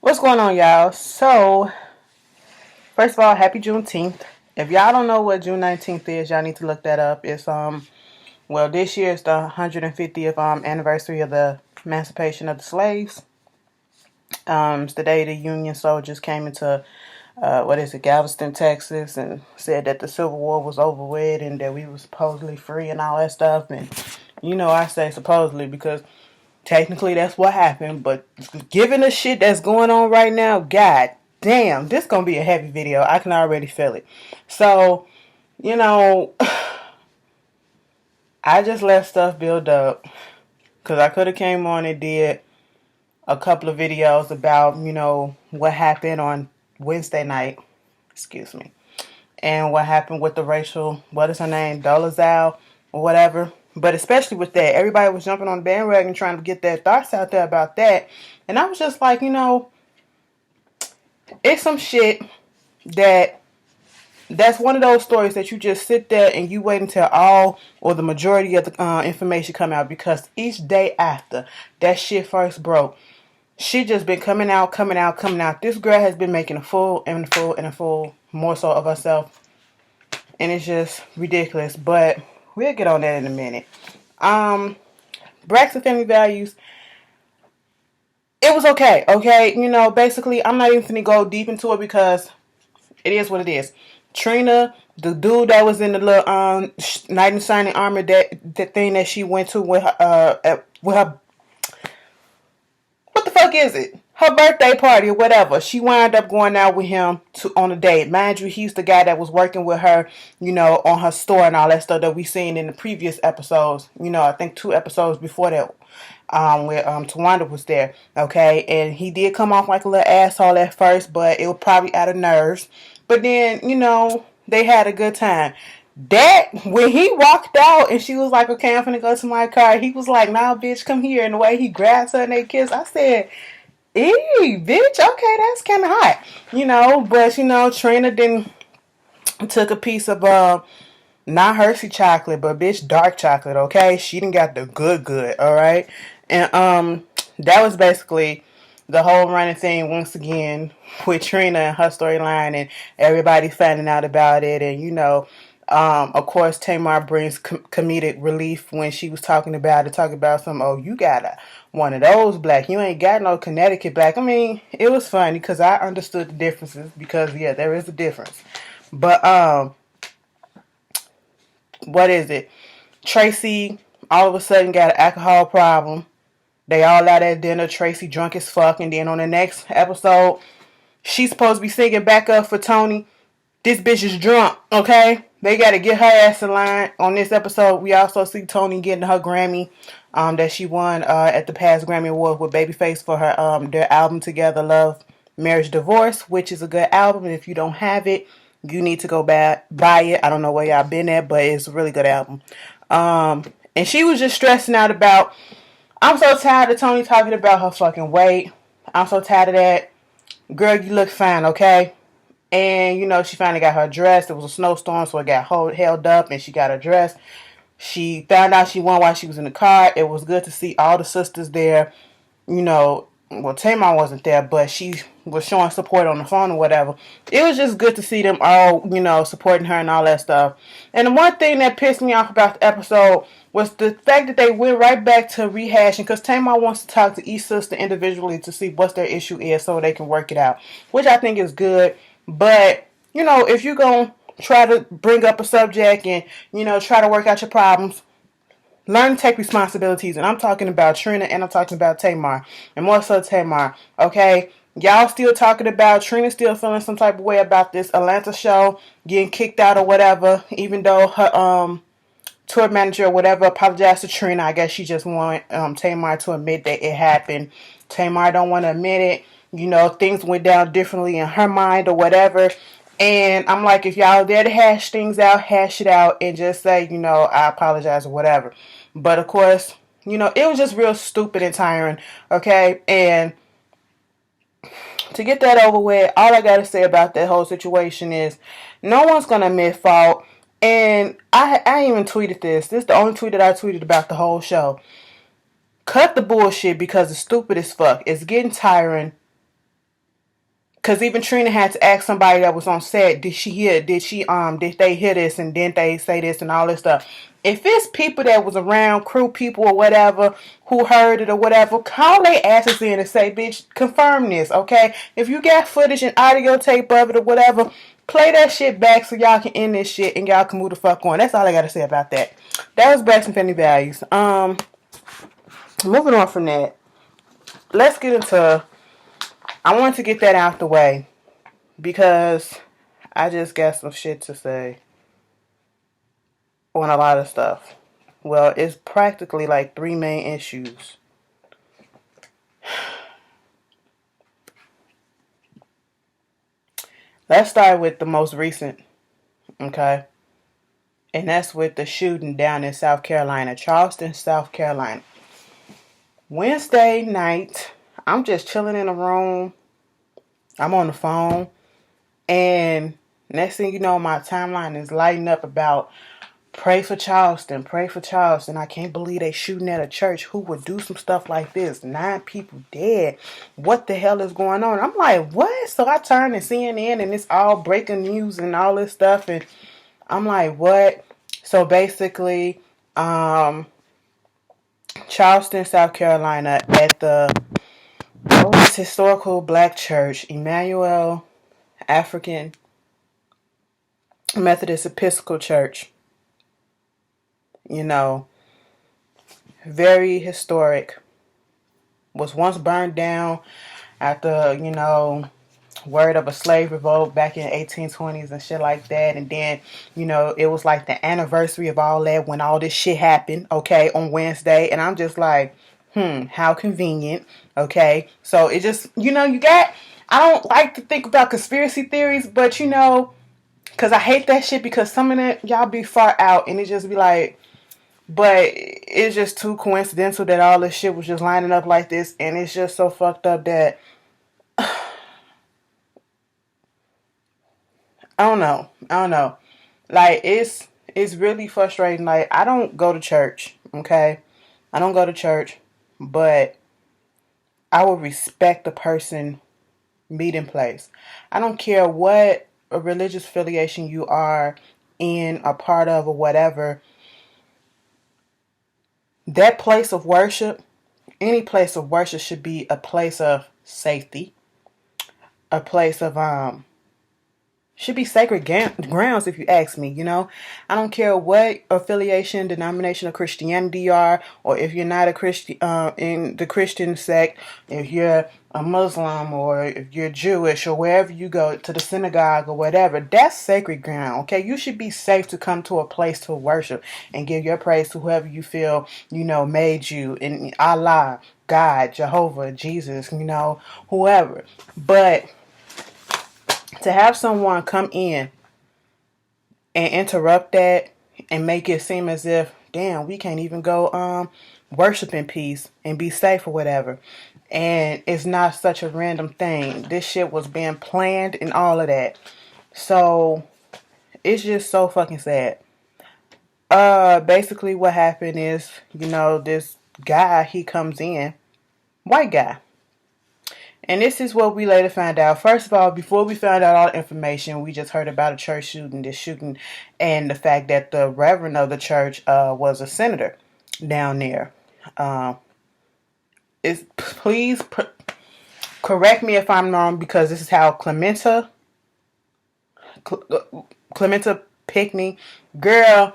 What's going on, y'all? So, first of all, happy Juneteenth. If y'all don't know what June 19th is, y'all need to look that up. It's well, this year is the 150th anniversary of the emancipation of the slaves. It's the day the Union soldiers came into Galveston, Texas, and said that the Civil War was over with and that we were supposedly free and all that stuff. And I say supposedly because technically that's what happened. But given the shit that's going on right now, god damn, this gonna be a heavy video. I can already feel it. So, you know, I just let stuff build up because I could have came on and did a couple of videos about, what happened on Wednesday night. Excuse me. And what happened with the Rachael, what is her name, Dolezal or whatever. But especially with that, everybody was jumping on the bandwagon trying to get their thoughts out there about that. And I was just like, it's some shit that's one of those stories that you just sit there and you wait until all or the majority of the information come out, because each day after that shit first broke, she just been coming out. This girl has been making a fool more so of herself, and it's just ridiculous. But we'll get on that in a minute. Braxton Family Values, it was okay. Basically, I'm not even gonna go deep into it because it is what it is. Trina, the dude that was in the little knight in shining armor, that thing that she went to with her what the fuck is it? Her birthday party or whatever. She wound up going out with him on a date. Mind you, he's the guy that was working with her, on her store and all that stuff that we seen in the previous episodes. I think 2 episodes before that. Where Tawanda was there. Okay. And he did come off like a little asshole at first, but it was probably out of nerves. But then, they had a good time. That, when he walked out and she was like, okay, I'm finna go to my car, he was like, nah, bitch, come here. And the way he grabs her and they kiss, I said, eee, bitch, okay, that's kind of hot. But, Trina then took a piece of, not Hershey chocolate, but bitch, dark chocolate, okay? She done got the good, alright? And, that was basically the whole running thing once again with Trina and her storyline and everybody finding out about it. And, of course, Tamar brings comedic relief when she was talking about some, oh, you got one of those black. You ain't got no Connecticut black. I mean, it was funny because I understood the differences because, yeah, there is a difference. But, what is it? Tracy all of a sudden got an alcohol problem. They all out at dinner. Tracy drunk as fuck. And then on the next episode, she's supposed to be singing back up for Tony. This bitch is drunk, okay? They got to get her ass in line. On this episode, we also see Tony getting her Grammy that she won at the past Grammy Awards with Babyface for her their album together, Love, Marriage, Divorce, which is a good album. And if you don't have it, you need to go buy it. I don't know where y'all been at, but it's a really good album. And she was just stressing out about, I'm so tired of Tony talking about her fucking weight. I'm so tired of that. Girl, you look fine, okay? And, she finally got her dress. It was a snowstorm, so it got held up, and she got her dress. She found out she won while she was in the car. It was good to see all the sisters there. Well, Tamar wasn't there, but she was showing support on the phone or whatever. It was just good to see them all, supporting her and all that stuff. And the one thing that pissed me off about the episode was the fact that they went right back to rehashing, because Tamar wants to talk to each sister individually to see what their issue is so they can work it out, which I think is good. But, if you're going to try to bring up a subject and, try to work out your problems, learn to take responsibilities. And I'm talking about Trina and I'm talking about Tamar. And more so Tamar. Okay? Y'all still talking about Trina still feeling some type of way about this Atlanta show getting kicked out or whatever. Even though her tour manager or whatever apologized to Trina. I guess she just want Tamar to admit that it happened. Tamar don't want to admit it. Things went down differently in her mind or whatever. And I'm like, if y'all there to hash things out, hash it out and just say, I apologize or whatever. But of course, it was just real stupid and tiring. Okay. And to get that over with, all I got to say about that whole situation is no one's going to admit fault. And I even tweeted this. This is the only tweet that I tweeted about the whole show. Cut the bullshit because it's stupid as fuck. It's getting tiring. Cause even Trina had to ask somebody that was on set, did she hear? Did they hear this? And didn't they say this and all this stuff? If it's people that was around, crew people or whatever, who heard it or whatever, call their asses in and say, bitch, confirm this, okay? If you got footage and audio tape of it or whatever, play that shit back so y'all can end this shit and y'all can move the fuck on. That's all I gotta say about that. That was Backs and Family Values. Moving on from that, let's get into, I want to get that out the way because I just got some shit to say on a lot of stuff. Well, it's practically like 3 main issues. Let's start with the most recent, okay? And that's with the shooting down in South Carolina, Charleston, South Carolina. Wednesday night, I'm just chilling in a room. I'm on the phone. And next thing you know, my timeline is lighting up about pray for Charleston, pray for Charleston. I can't believe they shooting at a church. Who would do some stuff like this? 9 people dead. What the hell is going on? I'm like, what? So I turn to CNN and it's all breaking news and all this stuff. And I'm like, what? So basically, Charleston, South Carolina, at the historical black church, Emmanuel African Methodist Episcopal Church. You know, very historic. Was once burned down after, word of a slave revolt back in 1820s and shit like that. And then, it was like the anniversary of all that when all this shit happened, okay, on Wednesday. And I'm just like, how convenient, okay? So it just, I don't like to think about conspiracy theories, but, because I hate that shit because some of that, y'all be far out and it just be like, but it's just too coincidental that all this shit was just lining up like this. And it's just so fucked up that I don't know. Like, it's really frustrating. Like, I don't go to church, okay? I don't go to church, but I will respect the person meeting place. I don't care what a religious affiliation you are in, a part of, or whatever. That place of worship, any place of worship should be a place of safety, a place of should be sacred grounds, if you ask me. I don't care what affiliation, denomination of Christianity you are, or if you're not a Christian in the Christian sect, if you're a Muslim, or if you're Jewish, or wherever you go to the synagogue or whatever, that's sacred ground. Okay, you should be safe to come to a place to worship and give your praise to whoever you feel made you, in Allah, God, Jehovah, Jesus, whoever. But to have someone come in and interrupt that and make it seem as if, damn, we can't even go worship in peace and be safe or whatever. And it's not such a random thing. This shit was being planned and all of that. So it's just so fucking sad. Basically what happened is, this guy, he comes in, white guy. And this is what we later found out. First of all, before we found out all the information, we just heard about a church shooting, and the fact that the reverend of the church was a senator down there. Please correct me if I'm wrong, because this is how Clementa Pickney, girl,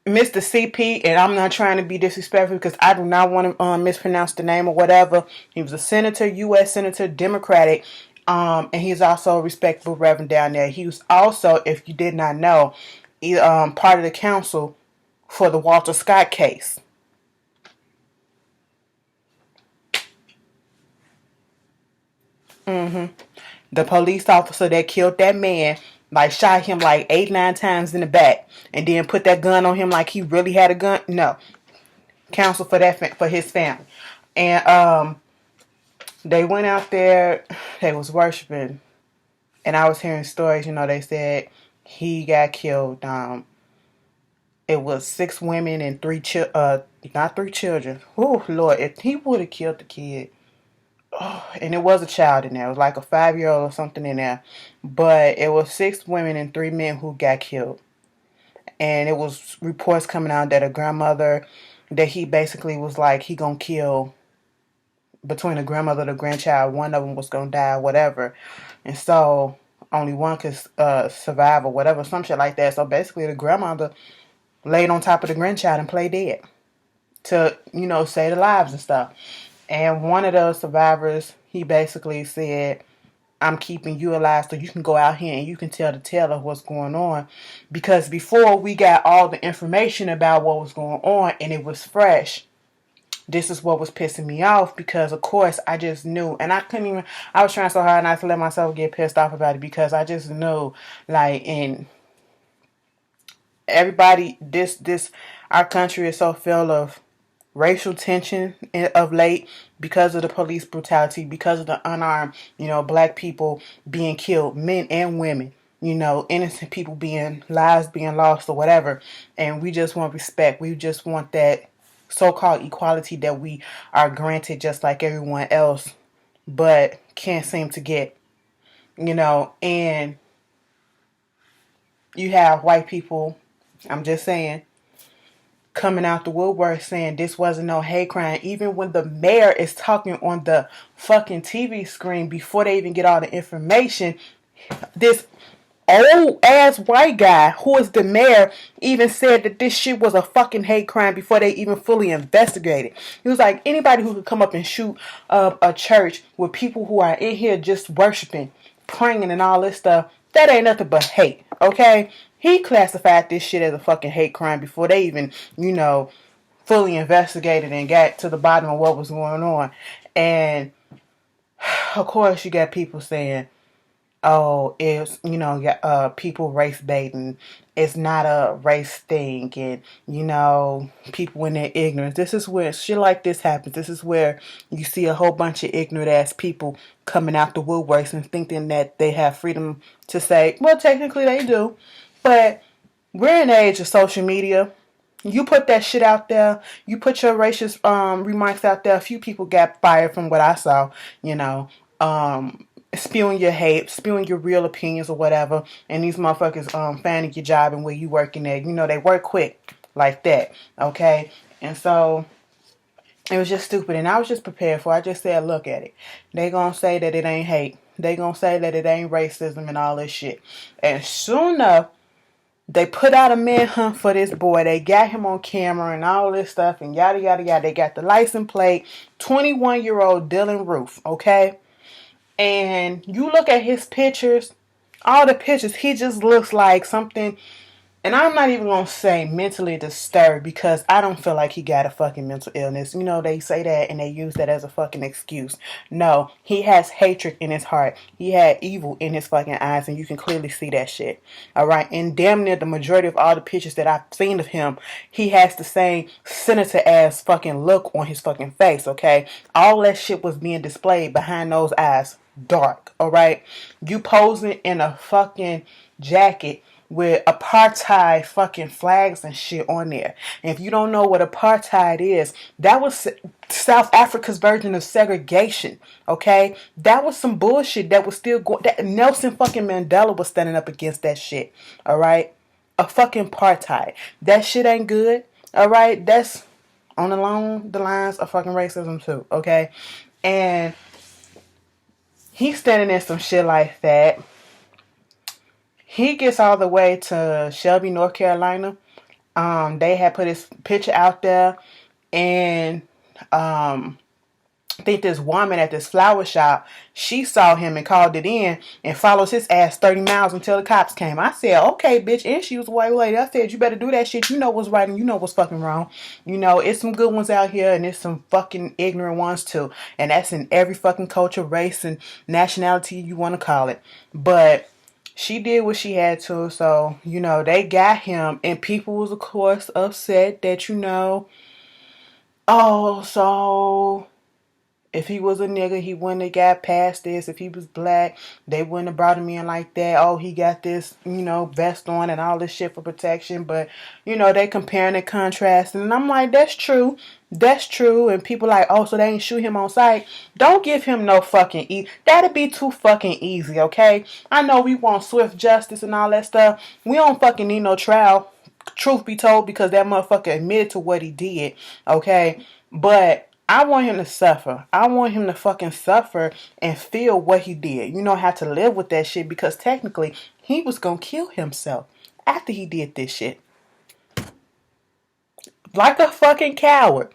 Mr. CP, and I'm not trying to be disrespectful because I do not want to mispronounce the name or whatever. He was a senator, U.S. Senator, Democratic, and he's also a respectable reverend down there. He was also, if you did not know, part of the council for the Walter Scott case. The police officer that killed that man, shot him 8-9 times in the back, and then put that gun on him like he really had a gun. No, counsel for that for his family, and they went out there. They was worshiping, and I was hearing stories. They said he got killed. It was 6 women and 3 not 3 children. Oh Lord, if he would have killed the kid, and it was a child in there. It was like a 5-year-old or something in there. But it was 6 women and 3 men who got killed. And it was reports coming out that a grandmother, that he basically was like, he gonna kill, between the grandmother and the grandchild, one of them was gonna die, whatever. And so only one could survive or whatever, some shit like that. So basically the grandmother laid on top of the grandchild and played dead to, save the lives and stuff. And one of the survivors, he basically said, I'm keeping you alive so you can go out here and you can tell the tale of what's going on. Because before we got all the information about what was going on and it was fresh, this is what was pissing me off, because of course I just knew, and I was trying so hard not to let myself get pissed off about it, because I just knew, like, in everybody, our country is so full of racial tension of late, because of the police brutality, because of the unarmed, black people being killed, men and women, innocent people lives being lost or whatever. And we just want respect. We just want that so-called equality that we are granted just like everyone else, but can't seem to get, and you have white people, I'm just saying, coming out the woodwork saying this wasn't no hate crime, even when the mayor is talking on the fucking TV screen before they even get all the information. This old ass white guy who is the mayor even said that this shit was a fucking hate crime before they even fully investigated. He was like, anybody who could come up and shoot up a church with people who are in here just worshiping, praying and all this stuff, that ain't nothing but hate, okay? He classified this shit as a fucking hate crime before they even, fully investigated and got to the bottom of what was going on. And of course you got people saying, oh, it's, people race baiting. It's not a race thing. And, people in their ignorance. This is where shit like this happens. This is where you see a whole bunch of ignorant ass people coming out the woodworks and thinking that they have freedom to say, well, technically they do. But we're in the age of social media. You put that shit out there. You put your racist remarks out there. A few people got fired from what I saw, spewing your hate, spewing your real opinions or whatever, and these motherfuckers finding your job and where you working at. They work quick like that, okay? And so it was just stupid, and I was just prepared for it. I just said, look at it. They gonna say that it ain't hate. They gonna say that it ain't racism and all this shit. And soon enough, they put out a manhunt for this boy. They got him on camera and all this stuff and yada, yada, yada. They got the license plate, 21-year-old Dylan Roof, okay? And you look at his pictures, all the pictures, he just looks like something. And I'm not even going to say mentally disturbed, because I don't feel like he got a fucking mental illness. They say that and they use that as a fucking excuse. No, he has hatred in his heart. He had evil in his fucking eyes, and you can clearly see that shit. Alright, and damn near the majority of all the pictures that I've seen of him, he has the same senator ass fucking look on his fucking face, okay? All that shit was being displayed behind those eyes. Dark, alright? You posing in a fucking jacket with apartheid fucking flags and shit on there. And if you don't know what apartheid is, that was South Africa's version of segregation, okay? That was some bullshit that was still going. That Nelson fucking Mandela was standing up against that shit, alright? A fucking apartheid. That shit ain't good, alright? That's along the lines of fucking racism too, okay? And he's standing in some shit like that. He gets all the way to Shelby, North Carolina. They had put his picture out there, and I think this woman at this flower shop, she saw him and called it in and follows his ass 30 miles until the cops came. I said, okay, bitch. And she was a white lady. I said, you better do that shit. You know what's right and you know what's fucking wrong. It's some good ones out here and there's some fucking ignorant ones too. And that's in every fucking culture, race, and nationality you want to call it. But she did what she had to. So, they got him, and people was, of course, upset that, oh, so If he was a nigga, he wouldn't have got past this. If he was black, they wouldn't have brought him in like that. Oh, he got this, vest on and all this shit for protection. But, they comparing and contrasting. And I'm like, that's true. That's true. And people like, oh, so they ain't shoot him on sight. Don't give him no fucking That'd be too fucking easy, okay? I know we want swift justice and all that stuff. We don't fucking need no trial. Truth be told, because that motherfucker admitted to what he did, okay? But I want him to suffer. I want him to fucking suffer and feel what he did. Have to live with that shit, because technically he was gonna kill himself after he did this shit. Like a fucking coward.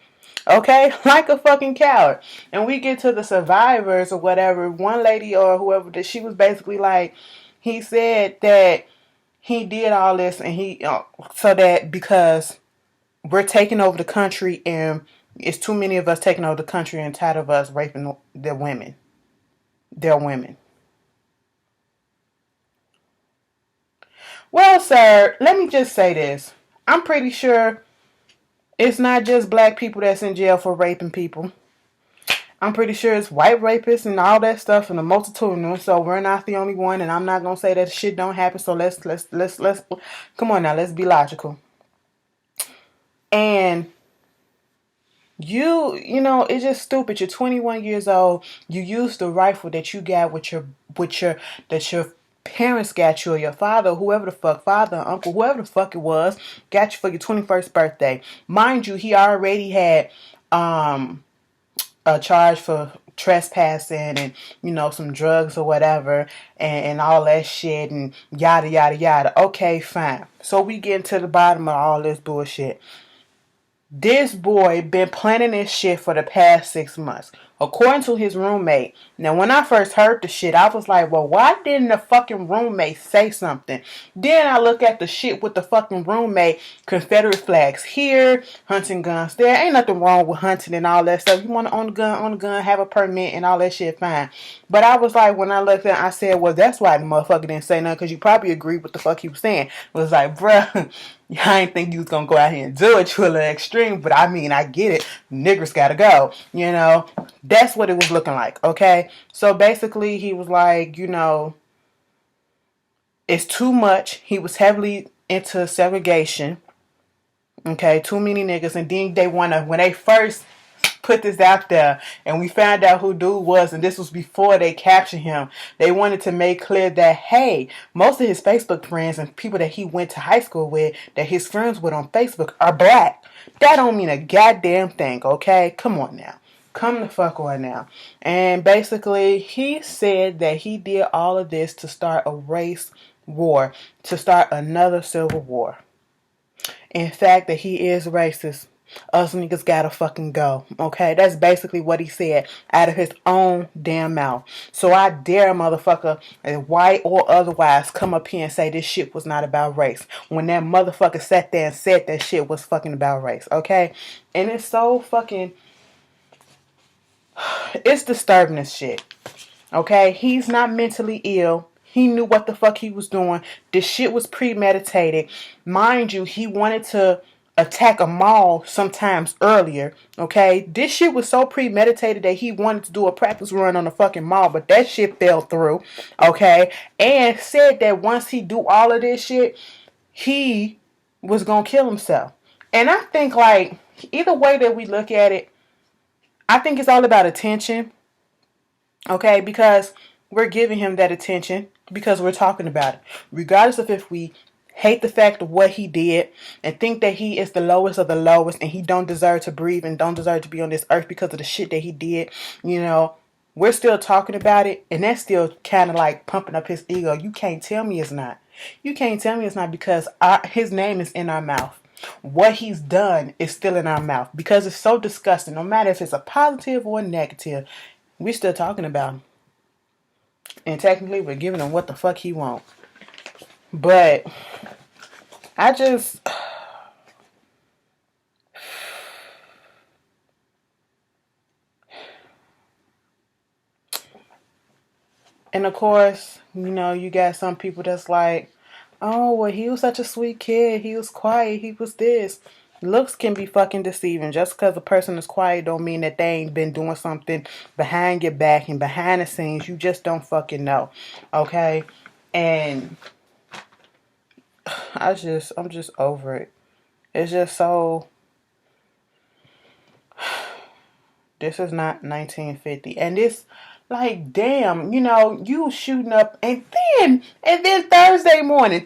Okay? Like a fucking coward. And we get to the survivors or whatever. One lady or whoever, that she was basically like, he said that he did all this and so that because we're taking over the country and it's too many of us taking over the country and tired of us raping their women. Their women. Well, sir, let me just say this. I'm pretty sure it's not just black people that's in jail for raping people. I'm pretty sure it's white rapists and all that stuff and a multitude of them. So we're not the only one, and I'm not gonna say that shit don't happen. So let's come on now, let's be logical. And it's just stupid. You're 21 years old. You used the rifle that you got that your parents got you, or your father, whoever the fuck, father, uncle, whoever the fuck it was, got you for your 21st birthday. Mind you, he already had a charge for trespassing and some drugs or whatever and all that shit and yada yada yada. Okay, fine. So we get to the bottom of all this bullshit. This boy been planning this shit for the past 6 months, according to his roommate. Now, when I first heard the shit, I was like, well, why didn't the fucking roommate say something? Then I look at the shit with the fucking roommate, Confederate flags here, hunting guns there. Ain't nothing wrong with hunting and all that stuff. You want to own a gun, have a permit and all that shit, fine. But I was like, when I looked at it, I said, well, that's why the motherfucker didn't say nothing, because you probably agreed with the fuck he was saying. It was like, bruh, I ain't think you was gonna go out here and do it to a little extreme, but I mean, I get it. Niggers gotta go. That's what it was looking like, okay? So basically, he was like, it's too much. He was heavily into segregation. Okay, too many niggas. And then when they first put this out there and we found out who dude was, and this was before they captured him, they wanted to make clear that, hey, most of his Facebook friends and people that he went to high school with, that his friends with on Facebook, are black. That don't mean a goddamn thing, okay? Come on now. Come the fuck on now. And basically, he said that he did all of this to start a race war, to start another civil war. In fact, that he is racist. Us niggas gotta fucking go. Okay? That's basically what he said out of his own damn mouth. So I dare a motherfucker, white or otherwise, come up here and say this shit was not about race, when that motherfucker sat there and said that shit was fucking about race. Okay? And it's so fucking... It's disturbing as shit. Okay? He's not mentally ill. He knew what the fuck he was doing. This shit was premeditated. Mind you, he wanted to attack a mall sometimes earlier. Okay? This shit was so premeditated that he wanted to do a practice run on a fucking mall, but that shit fell through. Okay? And said that once he do all of this shit, he was gonna kill himself. And I think, like, either way that we look at it, I think it's all about attention. Okay? Because we're giving him that attention because we're talking about it. Regardless of if we hate the fact of what he did and think that he is the lowest of the lowest and he don't deserve to breathe and don't deserve to be on this earth because of the shit that he did, we're still talking about it, and that's still kind of like pumping up his ego. You can't tell me it's not. You can't tell me it's not, because his name is in our mouth. What he's done is still in our mouth because it's so disgusting. No matter if it's a positive or a negative, we're still talking about him. And technically, we're giving him what the fuck he wants. But I just... And of course, you got some people that's like, oh, well, he was such a sweet kid. He was quiet. He was this. Looks can be fucking deceiving. Just because a person is quiet don't mean that they ain't been doing something behind your back and behind the scenes. You just don't fucking know. Okay? And I'm just over it. It's just so, this is not 1950. And this, like, damn, you shooting up. And then Thursday morning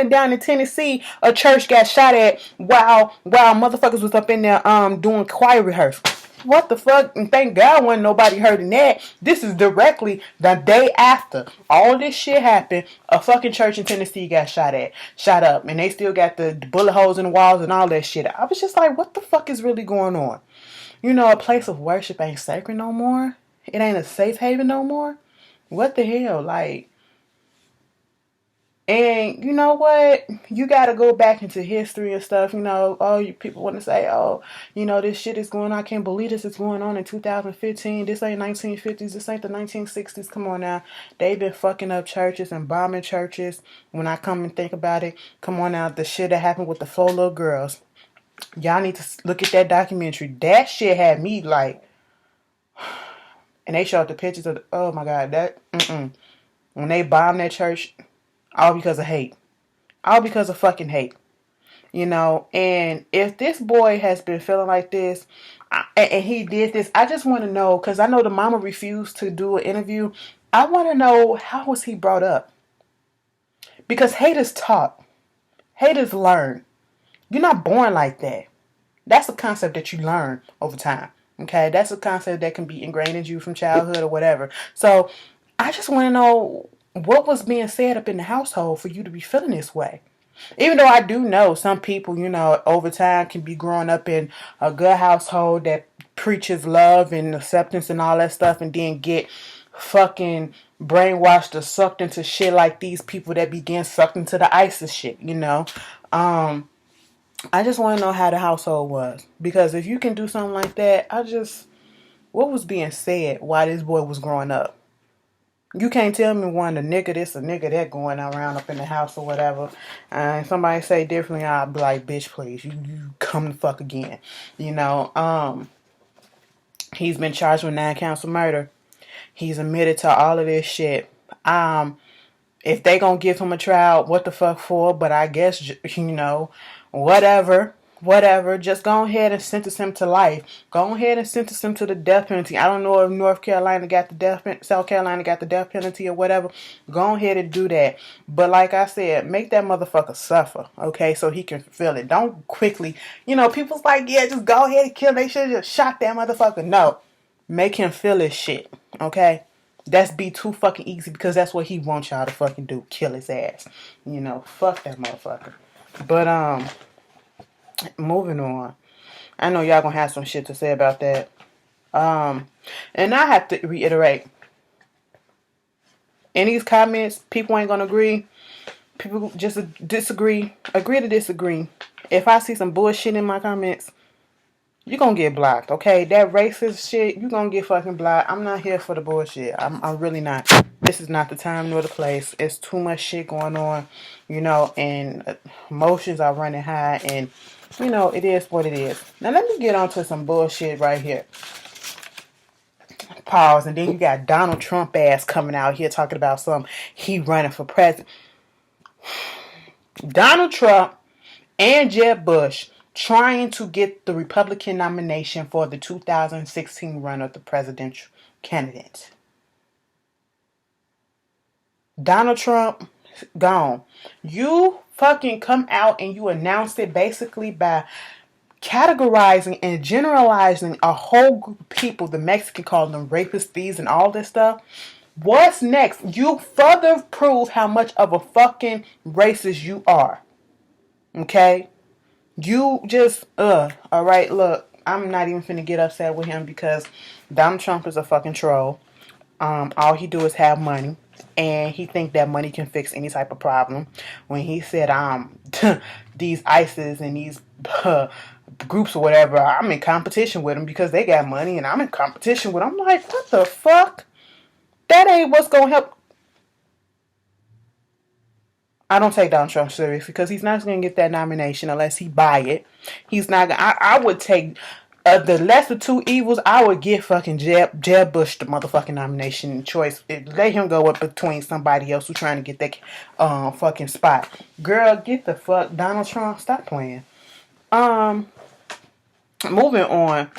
down in Tennessee, a church got shot at while motherfuckers was up in there doing choir rehearsal. What the fuck? And thank God wasn't nobody hurting that. This is directly the day after all this shit happened. A fucking church in Tennessee got shot up. And they still got the bullet holes in the walls and all that shit. I was just like, what the fuck is really going on? A place of worship ain't sacred no more. It ain't a safe haven no more. What the hell? Like, and you know what? You got to go back into history and stuff. You people want to say, oh, this shit is going on. I can't believe this is going on in 2015. This ain't 1950s. This ain't the 1960s. Come on now. They've been fucking up churches and bombing churches. When I come and think about it, come on now. The shit that happened with the 4 little girls. Y'all need to look at that documentary. That shit had me like, and they showed the pictures of, oh my God, when they bombed that church, all because of hate. All because of fucking hate. And if this boy has been feeling like this, and he did this, I just want to know, because I know the mama refused to do an interview. I want to know, how was he brought up? Because hate is taught. Hate is learned. You're not born like that. That's a concept that you learn over time. Okay? That's a concept that can be ingrained in you from childhood or whatever. So, I just want to know what was being said up in the household for you to be feeling this way. Even though I do know some people, over time can be growing up in a good household that preaches love and acceptance and all that stuff, and then get fucking brainwashed or sucked into shit like these people that begin sucked into the ISIS shit, I just want to know how the household was. Because if you can do something like that, what was being said while this boy was growing up? You can't tell me one, a nigga this, a nigga that going around up in the house or whatever. And somebody say differently, I'll be like, bitch, please, you come the fuck again. He's been charged with 9 counts of murder. He's admitted to all of this shit. If they gonna give him a trial, what the fuck for? But I guess, whatever. Just go ahead and sentence him to life. Go ahead and sentence him to the death penalty. I don't know if South Carolina got the death penalty or whatever. Go ahead and do that. But like I said, make that motherfucker suffer, okay, so he can feel it. Don't quickly, people's like, yeah, just go ahead and kill him. They should have just shot that motherfucker. No. Make him feel his shit, okay? That's be too fucking easy, because that's what he wants y'all to fucking do. Kill his ass. Fuck that motherfucker. But, moving on. I know y'all gonna have some shit to say about that. And I have to reiterate. In these comments, people ain't gonna agree. People just disagree. Agree to disagree. If I see some bullshit in my comments, you're gonna get blocked, okay? That racist shit, you're gonna get fucking blocked. I'm not here for the bullshit. I'm really not. This is not the time nor the place. It's too much shit going on, and emotions are running high, and, it is what it is. Now, let me get on to some bullshit right here. Pause, and then you got Donald Trump ass coming out here talking about he running for president. Donald Trump and Jeb Bush trying to get the Republican nomination for the 2016 run of the presidential candidate. Donald Trump, gone. You fucking come out and you announced it basically by categorizing and generalizing a whole group of people. The Mexican called them rapists, thieves, and all this stuff. What's next? You further prove how much of a fucking racist you are. Okay? You just, alright, look, I'm not even finna get upset with him, because Donald Trump is a fucking troll. All he do is have money, and he think that money can fix any type of problem. When he said, these ISIS and these groups or whatever, I'm in competition with them because they got money, and I'm in competition with them. I'm like, what the fuck? That ain't what's gonna help. I don't take Donald Trump serious because he's not going to get that nomination unless he buy it. He's not going to. I would take the lesser two evils. I would give fucking Jeb Bush the motherfucking nomination choice. Let him go up between somebody else who's trying to get that fucking spot. Girl, get the fuck Donald Trump. Stop playing. Moving on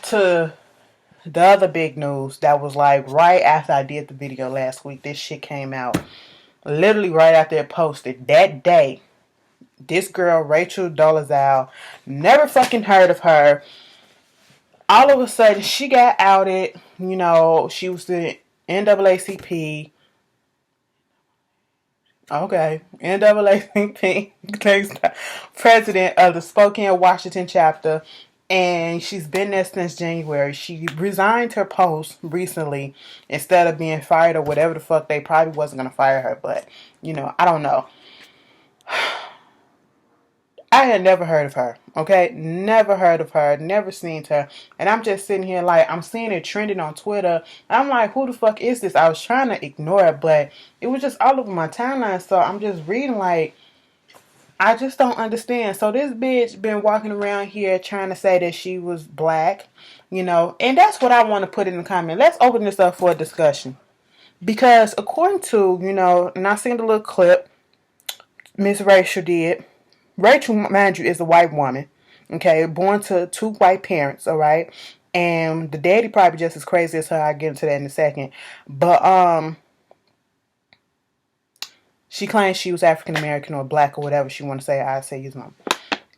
to the other big news that was like right after I did the video last week. This shit came out. Literally right after it posted. That day, this girl, Rachael Dolezal, never fucking heard of her. All of a sudden, she got outed. You know, she was the NAACP. Okay, NAACP president of the Spokane, Washington chapter. And she's been there since January. She resigned her post recently instead of being fired or whatever the fuck. They probably wasn't going to fire her. But, you know, I don't know. I had never heard of her. Okay? Never heard of her. Never seen her. And I'm just sitting here like, I'm seeing it trending on Twitter. I'm like, who the fuck is this? I was trying to ignore it, but it was just all over my timeline. So I'm just reading like, I just don't understand. So this bitch been walking around here trying to say that she was black, you know, and that's what I want to put in the comment. Let's open this up for a discussion. Because according to, you know, and I seen the little clip Miss Rachael did. Rachael, mind you, is a white woman, okay, born to two white parents, all right? And the daddy probably just as crazy as her. I'll get into that in a second. But, she claims she was African American or black or whatever she want to say. I say his mom.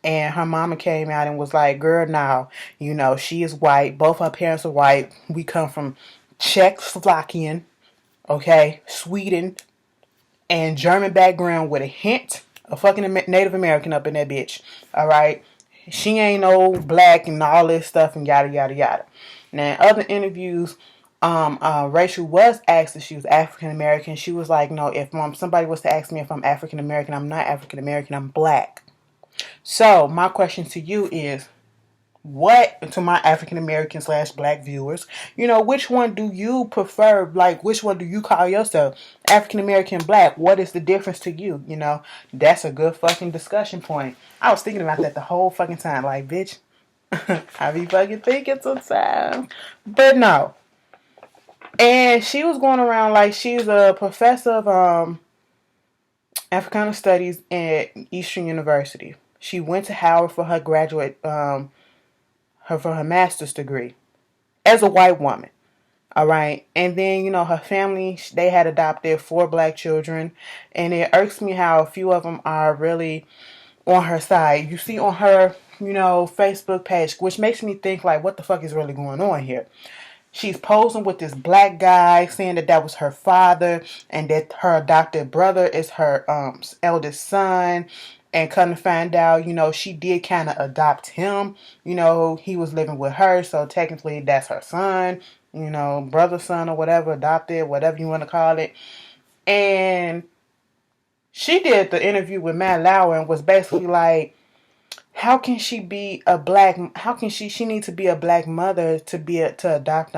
And her mama came out and was like, girl, now, you know, she is white. Both her parents are white. We come from Czechoslovakian, okay, Sweden, and German background with a hint of fucking Native American up in that bitch. All right. She ain't no black and all this stuff and yada, yada, yada. Now, in other interviews, Rachael was asked if she was African American. She was like, no, if somebody was to ask me if I'm African American, I'm not African American, I'm black. So my question to you is, what, to my African American / black viewers, you know, which one do you prefer? Like, which one do you call yourself? African American, black? What is the difference to you? You know, that's a good fucking discussion point. I was thinking about that the whole fucking time. Like, bitch, I be fucking thinking sometimes. But no. And she was going around like she's a professor of Africana Studies at Eastern University. She went to Howard for her graduate, for her master's degree as a white woman. All right. And then, you know, her family, they had adopted 4 black children. And it irks me how a few of them are really on her side. You see on her, you know, Facebook page, which makes me think like, what the fuck is really going on here? She's posing with this black guy, saying that that was her father and that her adopted brother is her eldest son. And come to find out, you know, she did kind of adopt him. You know, he was living with her, so technically that's her son. You know, brother, son, or whatever, adopted, whatever you want to call it. And she did the interview with Matt Lauer and was basically like, how can she be a black? How can she need to be a black mother to adopt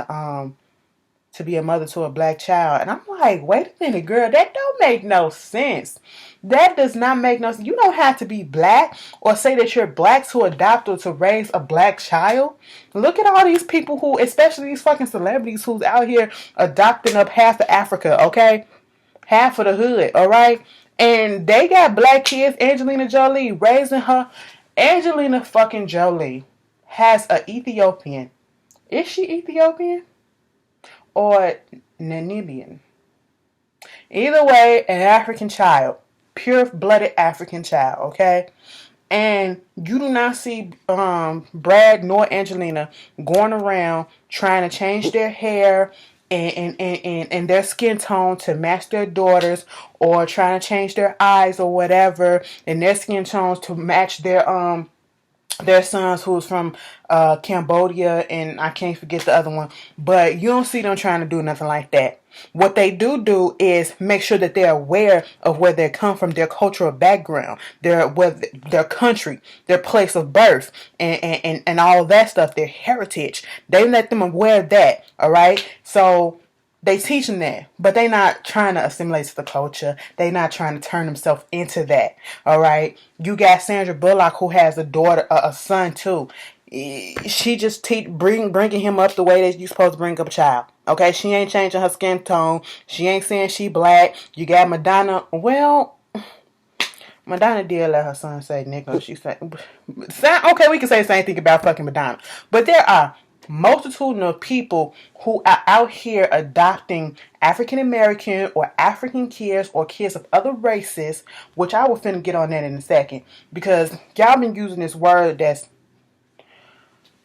to be a mother to a black child? And I'm like, wait a minute, girl, that don't make no sense. That does not make no sense. You don't have to be black or say that you're black to adopt or to raise a black child. Look at all these people who, especially these fucking celebrities who's out here adopting up half of Africa, okay? Half of the hood, all right? And they got black kids. Angelina Jolie raising her. Angelina fucking Jolie has an Ethiopian. Is she Ethiopian? Or Namibian? Either way, an African child. Pure-blooded African child, okay? And you do not see Brad nor Angelina going around trying to change their hair and their skin tone to match their daughters, or trying to change their eyes or whatever, and their skin tones to match their sons who's from Cambodia, and I can't forget the other one. But you don't see them trying to do nothing like that. What they do is make sure that they're aware of where they come from, their cultural background, their country, their place of birth, and all of that stuff, their heritage. They let them aware of that, all right? So They teach them that, but they not trying to assimilate to the culture. They not trying to turn themselves into that. All right. You got Sandra Bullock, who has a daughter, a son too. She just bringing him up the way that you supposed to bring up a child. Okay, she ain't changing her skin tone. She ain't saying she black. You got Madonna. Well, Madonna did let her son say nigga. She said, okay, we can say the same thing about fucking Madonna. But there are multitude of people who are out here adopting African American or African kids or kids of other races, which I will finna get on that in a second. Because y'all been using this word that's,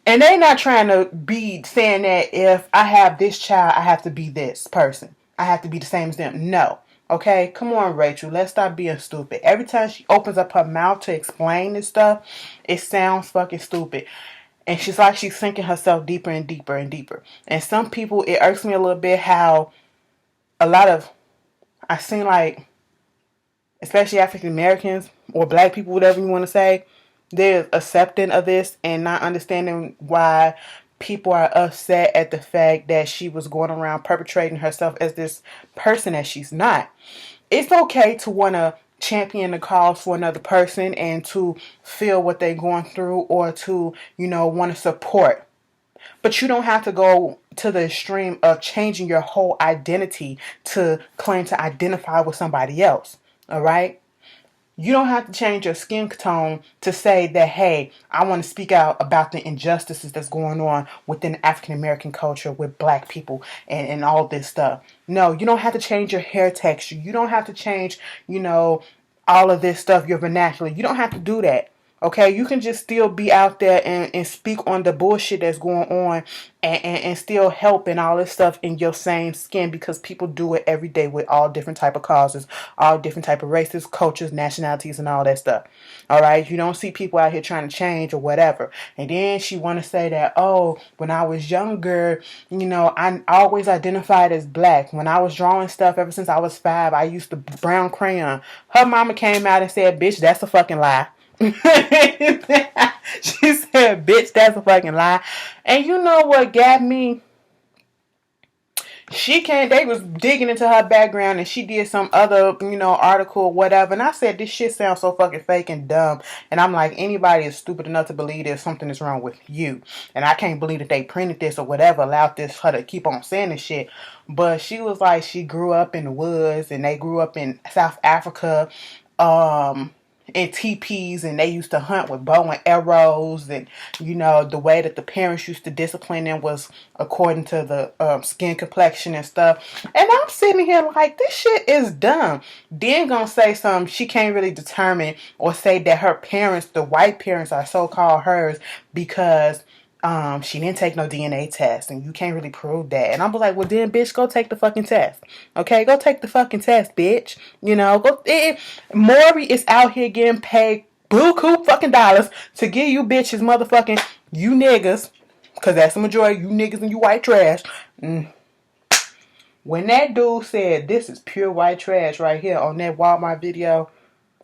and they not trying to be saying that if I have this child, I have to be this person. I have to be the same as them. No. Okay? Come on, Rachel. Let's stop being stupid. Every time she opens up her mouth to explain this stuff, it sounds fucking stupid. And she's like she's sinking herself deeper and deeper and deeper. And some people, it irks me a little bit how a lot of, I seen like, especially African Americans or black people, whatever you want to say, they're accepting of this and not understanding why people are upset at the fact that she was going around perpetrating herself as this person that she's not. It's okay to want to champion the cause for another person and to feel what they're going through or to, want to support. But you don't have to go to the extreme of changing your whole identity to claim to identify with somebody else. All right? You don't have to change your skin tone to say that, hey, I want to speak out about the injustices that's going on within the African American culture with black people and all this stuff. No, you don't have to change your hair texture. You don't have to change, all of this stuff, your vernacular. You don't have to do that. Okay, you can just still be out there and speak on the bullshit that's going on and still help and all this stuff in your same skin, because people do it every day with all different type of causes, all different type of races, cultures, nationalities, and all that stuff. All right, you don't see people out here trying to change or whatever. And then she want to say that, oh, when I was younger, I always identified as black. When I was drawing stuff ever since I was 5, I used the brown crayon. Her mama came out and said, bitch, that's a fucking lie. She said, bitch, that's a fucking lie. And you know what got me? They was digging into her background and she did some other, article or whatever. And I said, this shit sounds so fucking fake and dumb. And I'm like, anybody is stupid enough to believe that something is wrong with you. And I can't believe that they printed this or whatever, allowed her to keep on saying this shit. But she was like, she grew up in the woods and they grew up in South Africa. In teepees, and they used to hunt with bow and arrows, and the way that the parents used to discipline them was according to the skin complexion and stuff. And I'm sitting here like, this shit is dumb. Then gonna say something she can't really determine or say that her parents, the white parents, are so-called hers because she didn't take no DNA test, and you can't really prove that. And I'm like, well then, bitch, go take the fucking test. Okay, go take the fucking test, bitch. Maury is out here getting paid buku fucking dollars to give you bitches motherfucking, you niggas, because that's the majority, you niggas and you white trash. When that dude said, this is pure white trash right here on that Walmart video,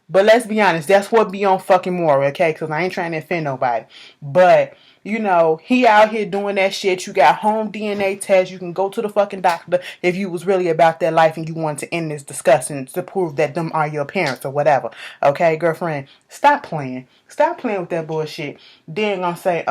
but let's be honest, that's what be on fucking Maury, okay? Because I ain't trying to offend nobody. But, he out here doing that shit. You got home DNA tests. You can go to the fucking doctor if you was really about that life and you wanted to end this discussion to prove that them are your parents or whatever. Okay, girlfriend? Stop playing. Stop playing with that bullshit. Then gonna say,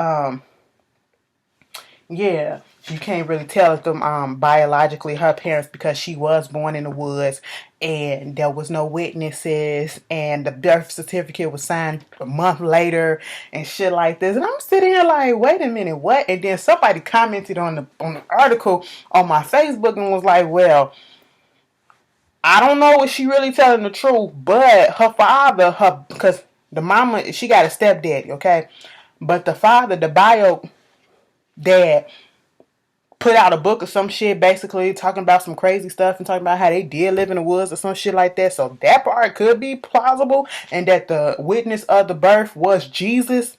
yeah, you can't really tell if them biologically her parents because she was born in the woods and there was no witnesses and the birth certificate was signed a month later and shit like this. And I'm sitting here like, wait a minute, what? And then somebody commented on the article on my Facebook and was like, well, I don't know if she really telling the truth, but her father, because the mama, she got a stepdaddy, okay? But the father, the bio dad, put out a book or some shit basically talking about some crazy stuff and talking about how they did live in the woods or some shit like that. So that part could be plausible, and that the witness of the birth was Jesus.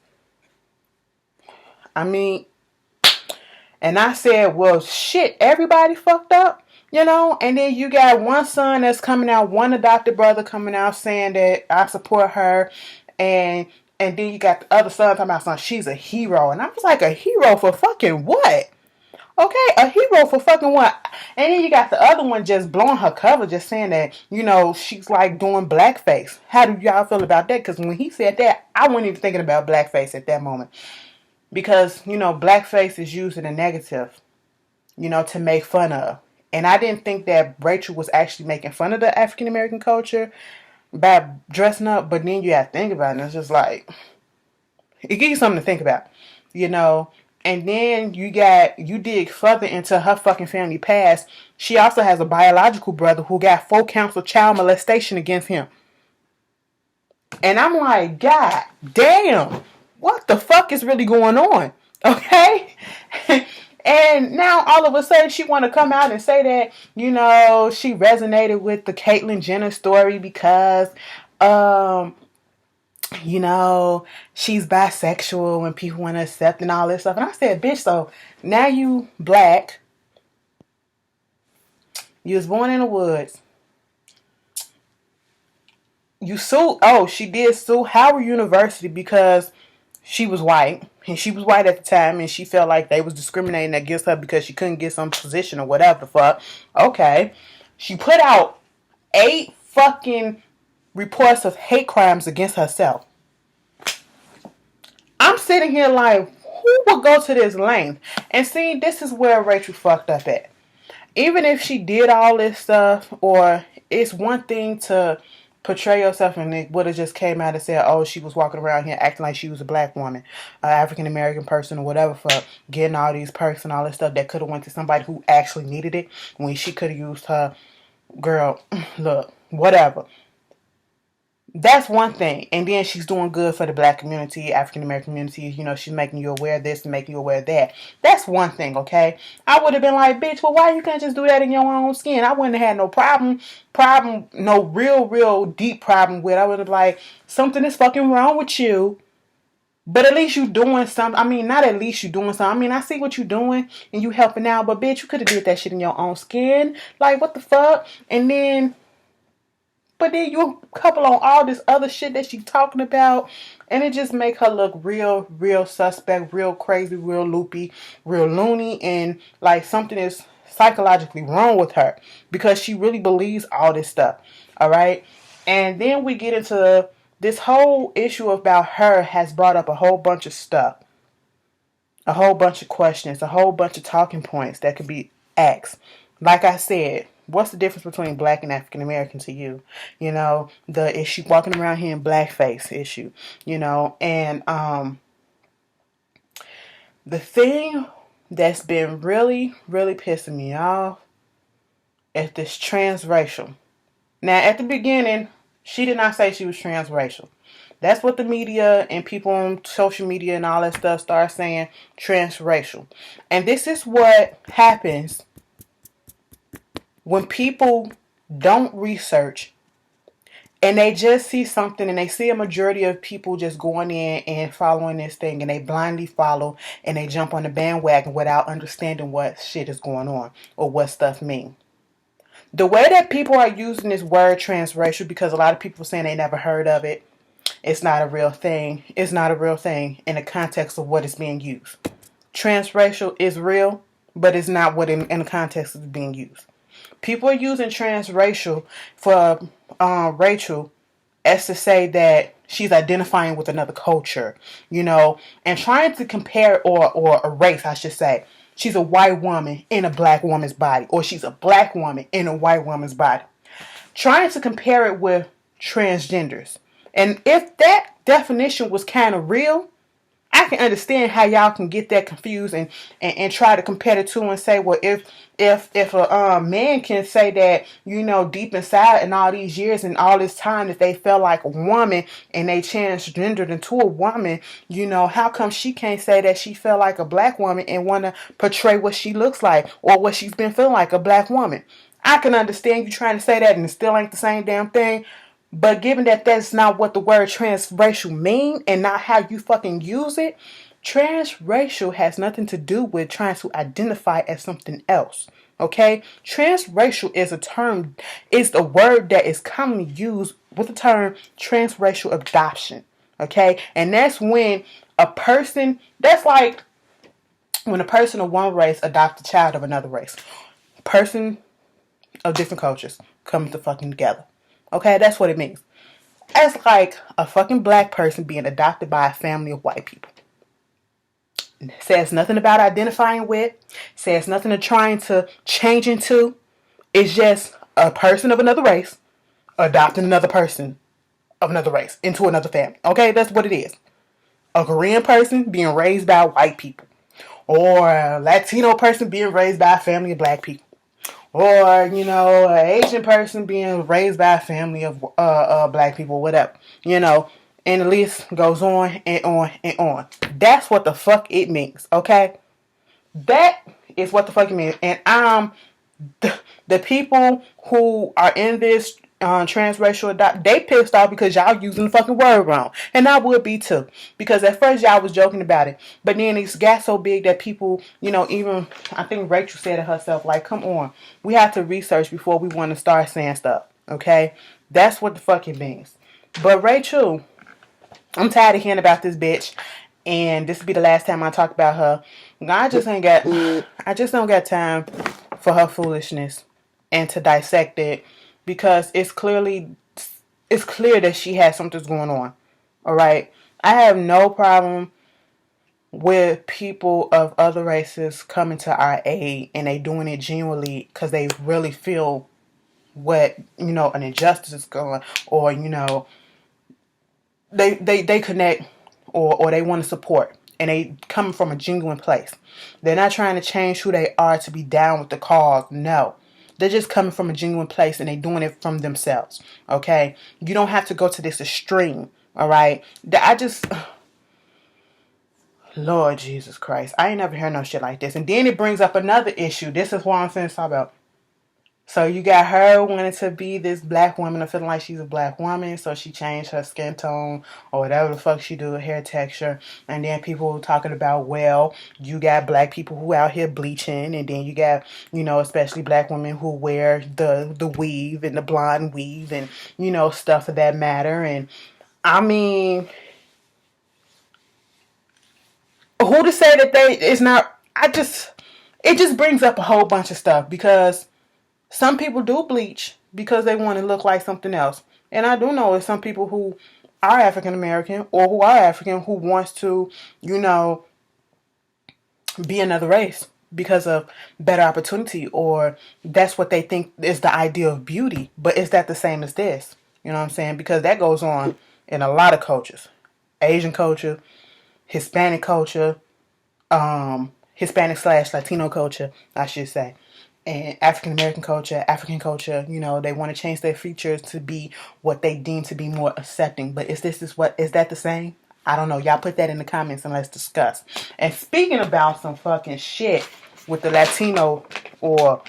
I mean, and I said, well, shit, everybody fucked up, and then you got one son that's coming out, one adopted brother coming out saying that I support her, and then you got the other son talking about something, she's a hero. And I was like, a hero for fucking what? Okay, a hero for fucking what? And then you got the other one just blowing her cover, just saying that, she's like doing blackface. How do y'all feel about that? Because when he said that, I wasn't even thinking about blackface at that moment. Because, blackface is used in a negative, to make fun of. And I didn't think that Rachel was actually making fun of the African American culture by dressing up. But then you have to think about it. It's just like, it gives you something to think about, And then you dig further into her fucking family past. She also has a biological brother who got 4 counts of child molestation against him. And I'm like, God damn, what the fuck is really going on? Okay? And now all of a sudden she want to come out and say that, she resonated with the Caitlyn Jenner story because, she's bisexual and people want to accept and all this stuff. And I said, bitch, so now you black. You was born in the woods. You sued, she did sue Howard University because she was white. And she was white at the time and she felt like they was discriminating against her because she couldn't get some position or whatever the fuck. Okay. She put out 8 fucking reports of hate crimes against herself. I'm sitting here like, who would go to this length? And see, this is where Rachel fucked up at. Even if she did all this stuff, or it's one thing to portray yourself and it would have just came out and said, she was walking around here acting like she was a black woman, an African American person or whatever, for getting all these perks and all this stuff that could have went to somebody who actually needed it when she could have used her, girl, look, whatever. That's one thing. And then she's doing good for the black community, African American community. She's making you aware of this and making you aware of that. That's one thing, okay? I would have been like, bitch, well, why you can't just do that in your own skin? I wouldn't have had no problem, no real deep problem with it. I would have been like, something is fucking wrong with you. But at least you doing something. I mean, not at least you doing something. I mean, I see what you doing and you helping out. But, bitch, you could have did that shit in your own skin. Like, what the fuck? But then you couple on all this other shit that she's talking about, and it just make her look real suspect, real crazy, real loopy, real loony, and like something is psychologically wrong with her because she really believes all this stuff. All right, and then we get into this whole issue about her has brought up a whole bunch of stuff, a whole bunch of questions, a whole bunch of talking points that could be asked. Like I said, what's the difference between black and African American to you? The issue walking around here in blackface issue, and the thing that's been really pissing me off is this transracial. Now, at the beginning, she did not say she was transracial. That's what the media and people on social media and all that stuff start saying, transracial. And this is what happens when people don't research and they just see something and they see a majority of people just going in and following this thing and they blindly follow and they jump on the bandwagon without understanding what shit is going on or what stuff mean. The way that people are using this word transracial, because a lot of people are saying they never heard of it, it's not a real thing. It's not a real thing in the context of what is being used. Transracial is real, but it's not what in the context is being used. People are using transracial for Rachel as to say that she's identifying with another culture, and trying to compare or erase, I should say. She's a white woman in a black woman's body, or she's a black woman in a white woman's body. Trying to compare it with transgenders. And if that definition was kind of real, I can understand how y'all can get that confused and try to compare the two and say, well, if a man can say that, deep inside in all these years and all this time that they felt like a woman and they transgendered into a woman, how come she can't say that she felt like a black woman and want to portray what she looks like or what she's been feeling like, a black woman? I can understand you trying to say that and it still ain't the same damn thing. But given that that's not what the word transracial mean and not how you fucking use it, transracial has nothing to do with trying to identify as something else. Okay? Transracial is the word that is commonly used with the term transracial adoption. Okay? And that's when a person, that's like when a person of one race adopts a child of another race. Person of different cultures coming to fucking together. Okay, that's what it means. It's like a fucking black person being adopted by a family of white people. It says nothing about identifying with, says nothing of trying to change into. It's just a person of another race adopting another person of another race into another family. Okay, that's what it is. A Korean person being raised by white people. Or a Latino person being raised by a family of black people. Or, you know, an Asian person being raised by a family of black people, whatever. You know, and the list goes on and on and on. That's what the fuck it means, okay? That is what the fuck it means. And the people who are in this transracial adopt, they pissed off because y'all using the fucking word wrong. And I would be too. Because at first y'all was joking about it. But then it's got so big that people, you know, even, I think Rachael said it herself, like, come on. We have to research before we want to start saying stuff. Okay? That's what the fuck it means. But Rachael, I'm tired of hearing about this bitch. And this will be the last time I talk about her. I just don't got time for her foolishness and to dissect it, because it's clear that she has something going on. All right, I have no problem with people of other races coming to our aid, and they doing it genuinely because they really feel what, you know, an injustice is going, or, you know, they connect, or they want to support, and they come from a genuine place. They're not trying to change who they are to be down with the cause. No. They're just coming from a genuine place, and they're doing it from themselves. Okay? You don't have to go to this extreme. All right? Lord Jesus Christ. I ain't never heard no shit like this. And then it brings up another issue. This is what I'm saying. Talk about. So you got her wanting to be this black woman, or feeling like she's a black woman, so she changed her skin tone or whatever the fuck she do, hair texture. And then people talking about, well, you got black people who out here bleaching, and then you got, you know, especially black women who wear the weave and the blonde weave and, you know, stuff of that matter. And I mean, who to say that it's not? It just brings up a whole bunch of stuff, because some people do bleach because they want to look like something else. And I do know it's some people who are African American, or who are African, who wants to, you know, be another race because of better opportunity, or that's what they think is the idea of beauty. But is that the same as this? You know what I'm saying? Because that goes on in a lot of cultures. Asian culture, Hispanic culture, Hispanic/Latino culture, I should say. And African American culture, African culture, you know, they want to change their features to be what they deem to be more accepting. But is that the same? I don't know. Y'all put that in the comments and let's discuss. And speaking about some fucking shit with the Latino or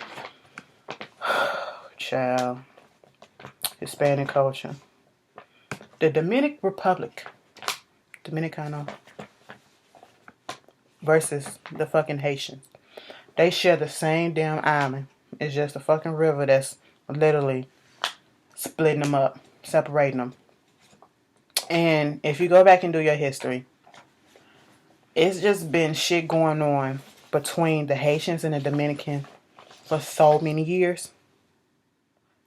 child, Hispanic culture, the Dominican Republic, Dominicano, versus the fucking Haitians. They share the same damn island. It's just a fucking river that's literally splitting them up, separating them. And if you go back and do your history, it's just been shit going on between the Haitians and the Dominican for so many years.